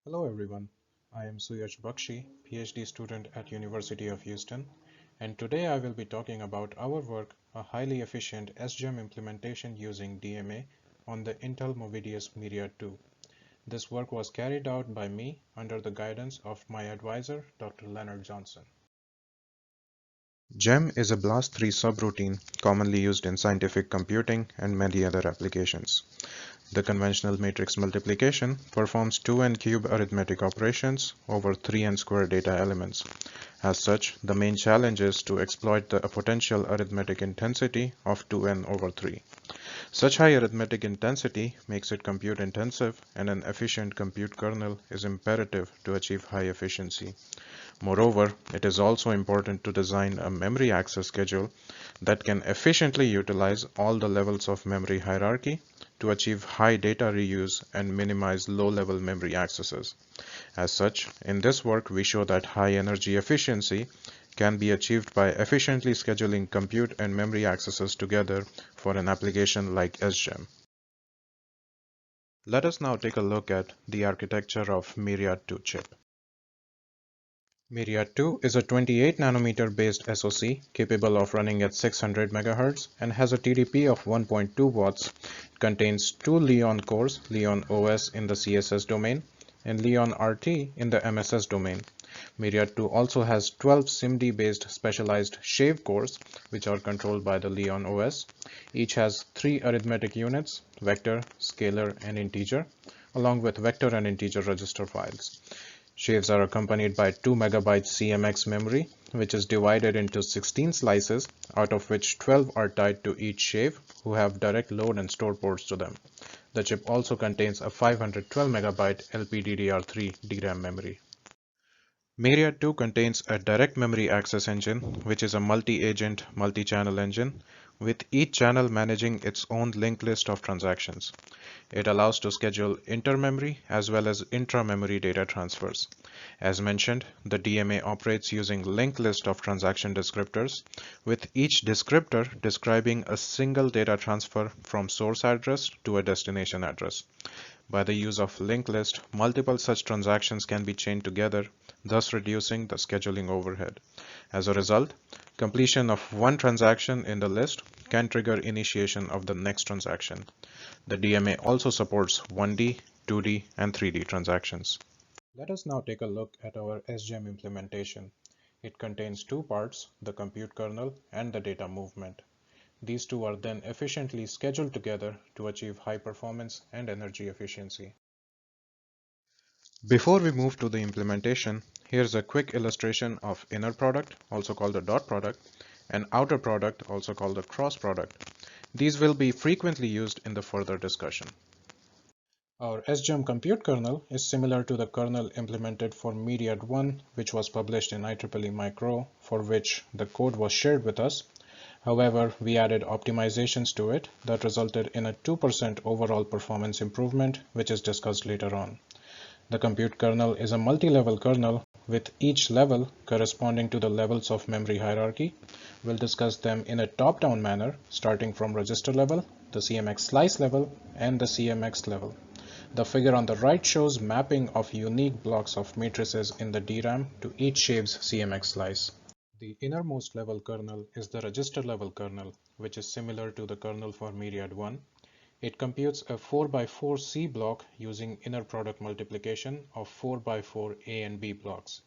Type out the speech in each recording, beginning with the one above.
Hello everyone, I am Suyaj Bakshi, PhD student at University of Houston, and today I will be talking about our work, a highly efficient SGEMM implementation using DMA on the Intel Movidius Myriad-2. This work was carried out by me under the guidance of my advisor, Dr. Leonard Johnson. GEMM is a BLAST3 subroutine commonly used in scientific computing and many other applications. The conventional matrix multiplication performs 2n cube arithmetic operations over 3n square data elements. As such, the main challenge is to exploit the potential arithmetic intensity of 2n over 3. Such high arithmetic intensity makes it compute intensive, and an efficient compute kernel is imperative to achieve high efficiency. Moreover, it is also important to design a memory access schedule that can efficiently utilize all the levels of memory hierarchy to achieve high data reuse and minimize low-level memory accesses. As such, in this work we show that high energy efficiency can be achieved by efficiently scheduling compute and memory accesses together for an application like SGEMM. Let us now take a look at the architecture of Myriad-2 chip. Myriad-2 is a 28 nanometer based SoC capable of running at 600 MHz and has a TDP of 1.2 watts. It contains two Leon cores, Leon OS in the CSS domain and Leon RT in the MSS domain. Myriad-2 also has 12 SIMD based specialized shave cores which are controlled by the Leon OS. Each has 3 arithmetic units, vector, scalar and integer, along with vector and integer register files. Shaves are accompanied by 2 MB CMX memory, which is divided into 16 slices, out of which 12 are tied to each shave, who have direct load and store ports to them. The chip also contains a 512 MB LPDDR3 DRAM memory. Myriad-2 contains a direct memory access engine, which is a multi-agent, multi-channel engine, with each channel managing its own linked list of transactions. It allows to schedule inter-memory as well as intra-memory data transfers. As mentioned, the DMA operates using linked list of transaction descriptors, with each descriptor describing a single data transfer from source address to a destination address. By the use of linked list, multiple such transactions can be chained together, thus reducing the scheduling overhead. As a result, completion of one transaction in the list can trigger initiation of the next transaction. The DMA also supports 1D, 2D, and 3D transactions. Let us now take a look at our SGEMM implementation. It contains two parts, the compute kernel and the data movement. These two are then efficiently scheduled together to achieve high performance and energy efficiency. Before we move to the implementation, here's a quick illustration of inner product, also called the dot product, and outer product, also called the cross product. These will be frequently used in the further discussion. Our SGEMM compute kernel is similar to the kernel implemented for Myriad-1, which was published in IEEE Micro, for which the code was shared with us. However, we added optimizations to it that resulted in a 2% overall performance improvement, which is discussed later on. The compute kernel is a multi-level kernel with each level corresponding to the levels of memory hierarchy. We'll discuss them in a top-down manner, starting from register level, the CMX slice level, and the CMX level. The figure on the right shows mapping of unique blocks of matrices in the DRAM to each shave's CMX slice. The innermost level kernel is the register level kernel, which is similar to the kernel for Myriad-1. It computes a 4x4 C block using inner product multiplication of 4x4 A and B blocks.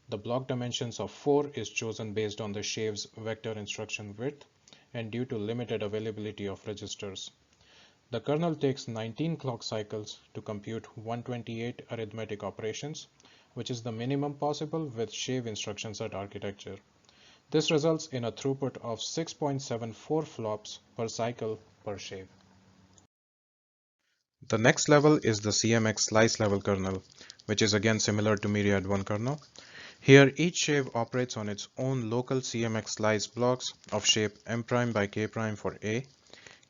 The block dimensions of 4 is chosen based on the shave's vector instruction width and due to limited availability of registers. The kernel takes 19 clock cycles to compute 128 arithmetic operations, which is the minimum possible with shave instructions at architecture. This results in a throughput of 6.74 flops per cycle per shave. The next level is the CMX slice level kernel, which is again similar to Myriad-1 kernel. Here each shave operates on its own local CMX slice blocks of shape M' by K' for A,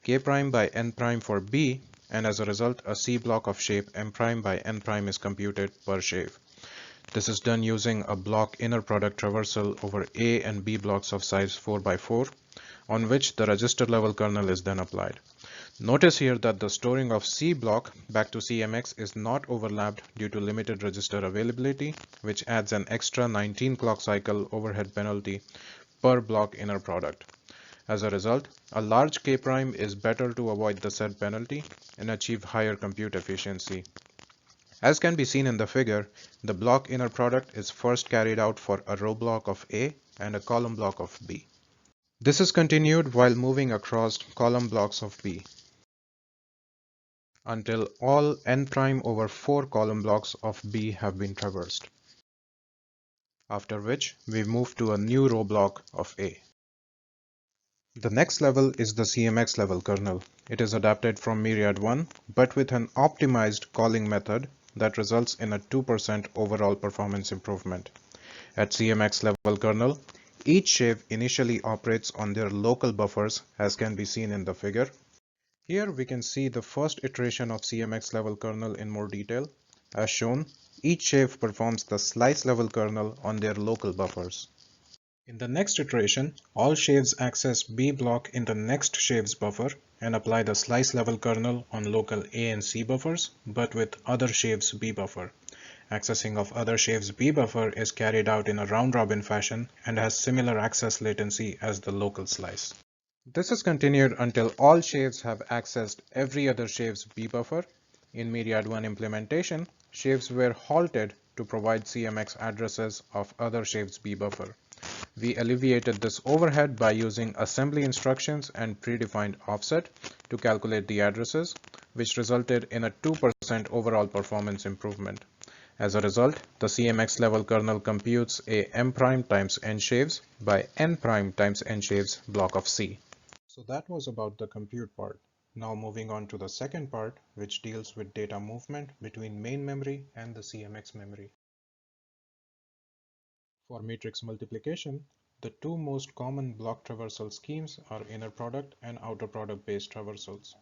K' by N' for B, and as a result a C block of shape M' by N' is computed per shave. This is done using a block inner product traversal over A and B blocks of size 4x4, on which the register level kernel is then applied. Notice here that the storing of C block back to CMX is not overlapped due to limited register availability, which adds an extra 19 clock cycle overhead penalty per block inner product. As a result, a large K prime is better to avoid the said penalty and achieve higher compute efficiency. As can be seen in the figure, the block inner product is first carried out for a row block of A and a column block of B. This is continued while moving across column blocks of B until all n prime over 4 column blocks of B have been traversed, after which we move to a new row block of A. The next level is the CMX level kernel. It is adapted from Myriad-1 but with an optimized calling method that results in a 2% overall performance improvement. At CMX level kernel, each shave initially operates on their local buffers as can be seen in the figure. Here we can see the first iteration of CMX level kernel in more detail. As shown, each shave performs the slice level kernel on their local buffers. In the next iteration, all shaves access B block in the next shaves buffer and apply the slice level kernel on local A and C buffers, but with other shaves B buffer. Accessing of other shaves B buffer is carried out in a round-robin fashion and has similar access latency as the local slice. This is continued until all shaves have accessed every other shaves B buffer. In Myriad-1 implementation, shaves were halted to provide CMX addresses of other shaves B buffer. We alleviated this overhead by using assembly instructions and predefined offset to calculate the addresses, which resulted in a 2% overall performance improvement. As a result, the CMX level kernel computes a m prime times n shaves by n prime times n shaves block of C. So that was about the compute part. Now moving on to the second part, which deals with data movement between main memory and the CMX memory. For matrix multiplication, the two most common block traversal schemes are inner product and outer product based traversals.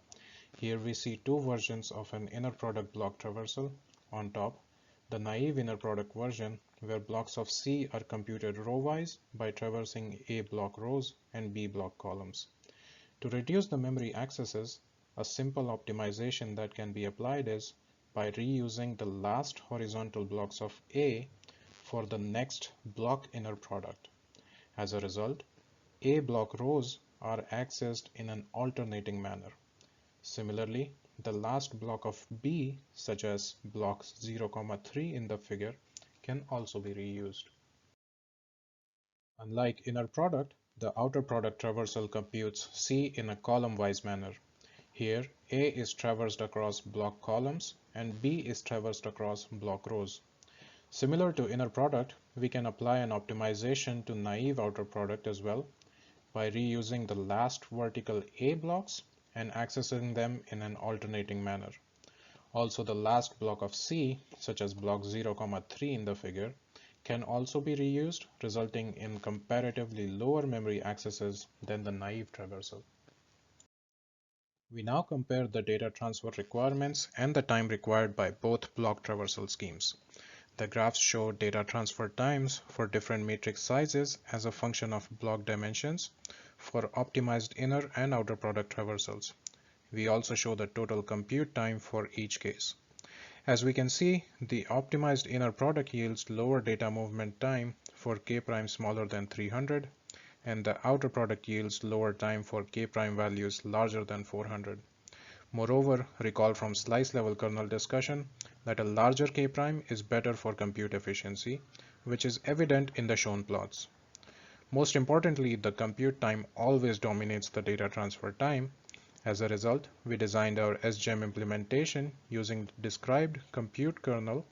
Here we see two versions of an inner product block traversal. On top, the naive inner product version, where blocks of C are computed row-wise by traversing A block rows and B block columns. To reduce the memory accesses, a simple optimization that can be applied is by reusing the last horizontal blocks of A for the next block inner product. As a result, A block rows are accessed in an alternating manner. Similarly, the last block of B, such as blocks 0, 3 in the figure, can also be reused. Unlike inner product, the outer product traversal computes C in a column-wise manner. Here, A is traversed across block columns and B is traversed across block rows. Similar to inner product, we can apply an optimization to naive outer product as well by reusing the last vertical A blocks and accessing them in an alternating manner. Also, the last block of C, such as block 0, 3 in the figure, can also be reused, resulting in comparatively lower memory accesses than the naive traversal. We now compare the data transfer requirements and the time required by both block traversal schemes. The graphs show data transfer times for different matrix sizes as a function of block dimensions for optimized inner and outer product traversals. We also show the total compute time for each case. As we can see, the optimized inner product yields lower data movement time for K prime smaller than 300, and the outer product yields lower time for K prime values larger than 400. Moreover, recall from slice level kernel discussion that a larger K prime is better for compute efficiency, which is evident in the shown plots. Most importantly, the compute time always dominates the data transfer time. As a result, we designed our SGEMM implementation using the described compute kernel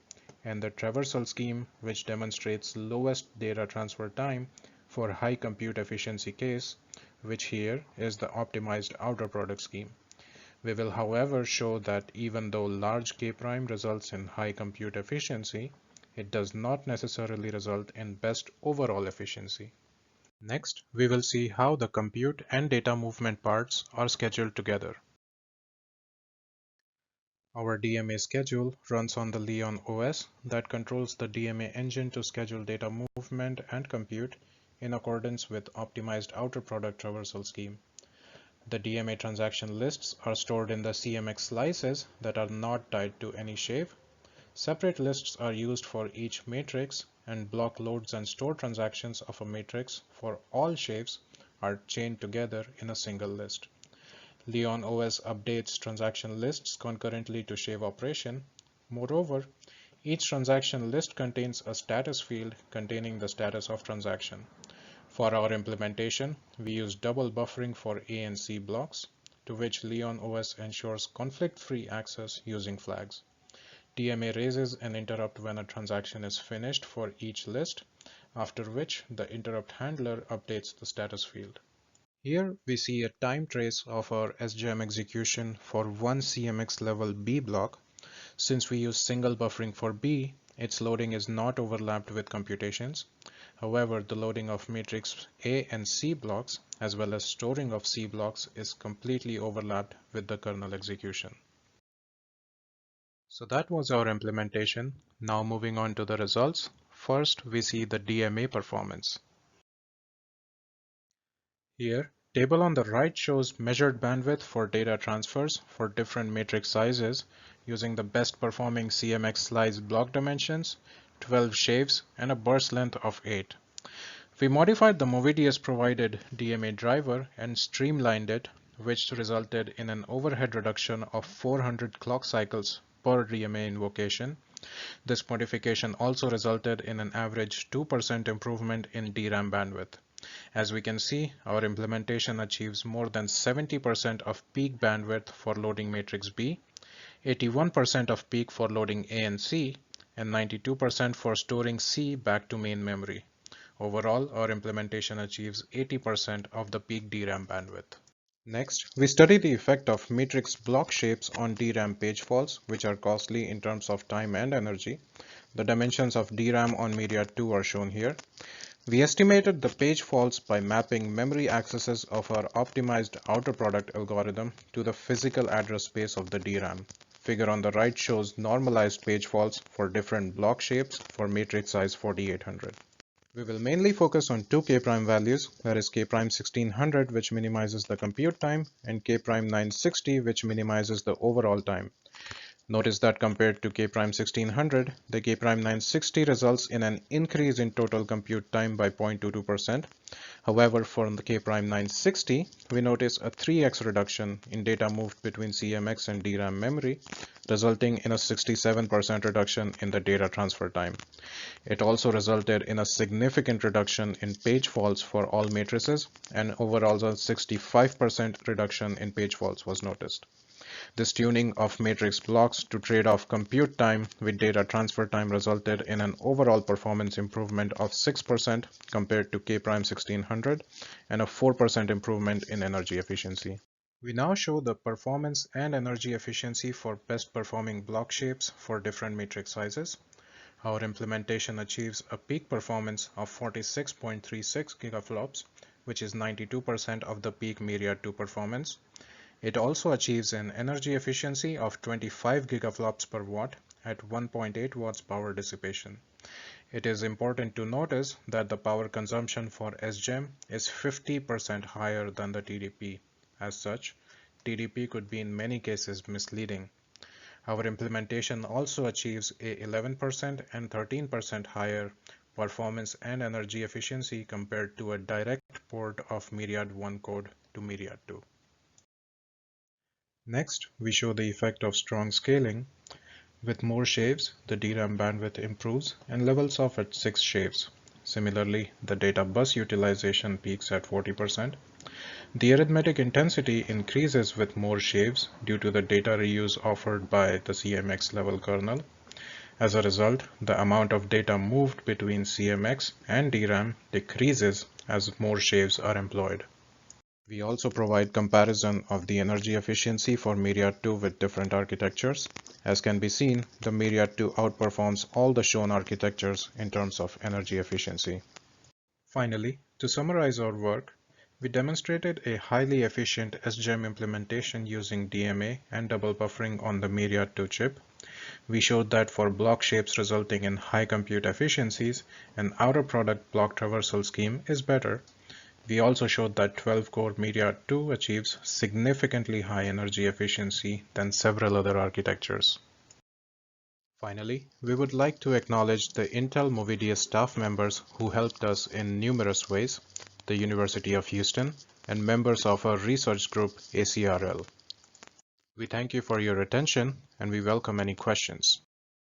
and the traversal scheme, which demonstrates lowest data transfer time for high compute efficiency case, which here is the optimized outer product scheme. We will, however, show that even though large K prime results in high compute efficiency, it does not necessarily result in best overall efficiency. Next, we will see how the compute and data movement parts are scheduled together. Our DMA schedule runs on the Leon OS that controls the DMA engine to schedule data movement and compute in accordance with optimized outer product traversal scheme. The DMA transaction lists are stored in the CMX slices that are not tied to any shave. Separate lists are used for each matrix, and block loads and store transactions of a matrix for all shaves are chained together in a single list. Leon OS updates transaction lists concurrently to shave operation. Moreover, each transaction list contains a status field containing the status of transaction. For our implementation, we use double buffering for A and C blocks, to which Leon OS ensures conflict-free access using flags. DMA raises an interrupt when a transaction is finished for each list, after which the interrupt handler updates the status field. Here we see a time trace of our SGEMM execution for one CMX level B block. Since we use single buffering for B, its loading is not overlapped with computations. However, the loading of matrix A and C blocks, as well as storing of C blocks, is completely overlapped with the kernel execution. So that was our implementation. Now moving on to the results. First, we see the DMA performance. Here, table on the right shows measured bandwidth for data transfers for different matrix sizes using the best performing CMX slice block dimensions, 12 shaves, and a burst length of 8. We modified the Movidius provided DMA driver and streamlined it, which resulted in an overhead reduction of 400 clock cycles per DMA invocation. This modification also resulted in an average 2% improvement in DRAM bandwidth. As we can see, our implementation achieves more than 70% of peak bandwidth for loading matrix B, 81% of peak for loading A and C, and 92% for storing C back to main memory. Overall, our implementation achieves 80% of the peak DRAM bandwidth. Next, we study the effect of matrix block shapes on DRAM page faults, which are costly in terms of time and energy. The dimensions of DRAM on Myriad-2 are shown here. We estimated the page faults by mapping memory accesses of our optimized outer product algorithm to the physical address space of the DRAM. Figure on the right shows normalized page faults for different block shapes for matrix size 4800. We will mainly focus on two K-prime values, that is K-prime 1600, which minimizes the compute time, and K-prime 960, which minimizes the overall time. Notice that compared to K-prime 1600, the K-prime 960 results in an increase in total compute time by 0.22%. However, for the K-prime 960, we notice a 3x reduction in data moved between CMX and DRAM memory, resulting in a 67% reduction in the data transfer time. It also resulted in a significant reduction in page faults for all matrices, and overall a 65% reduction in page faults was noticed. This tuning of matrix blocks to trade off compute time with data transfer time resulted in an overall performance improvement of 6% compared to K-prime 1600 and a 4% improvement in energy efficiency. We now show the performance and energy efficiency for best performing block shapes for different matrix sizes. Our implementation achieves a peak performance of 46.36 gigaflops, which is 92% of the peak Myriad-2 performance. It also achieves an energy efficiency of 25 gigaflops per watt at 1.8 watts power dissipation. It is important to notice that the power consumption for SGEMM is 50% higher than the TDP. As such, TDP could be in many cases misleading. Our implementation also achieves a 11% and 13% higher performance and energy efficiency compared to a direct port of Myriad-1 code to Myriad-2. Next, we show the effect of strong scaling. With more shaves, the DRAM bandwidth improves and levels off at 6 shaves. Similarly, the data bus utilization peaks at 40%. The arithmetic intensity increases with more shaves due to the data reuse offered by the CMX level kernel. As a result, the amount of data moved between CMX and DRAM decreases as more shaves are employed. We also provide comparison of the energy efficiency for Myriad-2 with different architectures. As can be seen, the Myriad-2 outperforms all the shown architectures in terms of energy efficiency. Finally, to summarize our work, we demonstrated a highly efficient SGEMM implementation using DMA and double buffering on the Myriad-2 chip. We showed that for block shapes resulting in high compute efficiencies, an outer product block traversal scheme is better. We also showed that 12-core Myriad-2 achieves significantly high energy efficiency than several other architectures. Finally, we would like to acknowledge the Intel Movidius staff members who helped us in numerous ways, the University of Houston, and members of our research group ACRL. We thank you for your attention and we welcome any questions.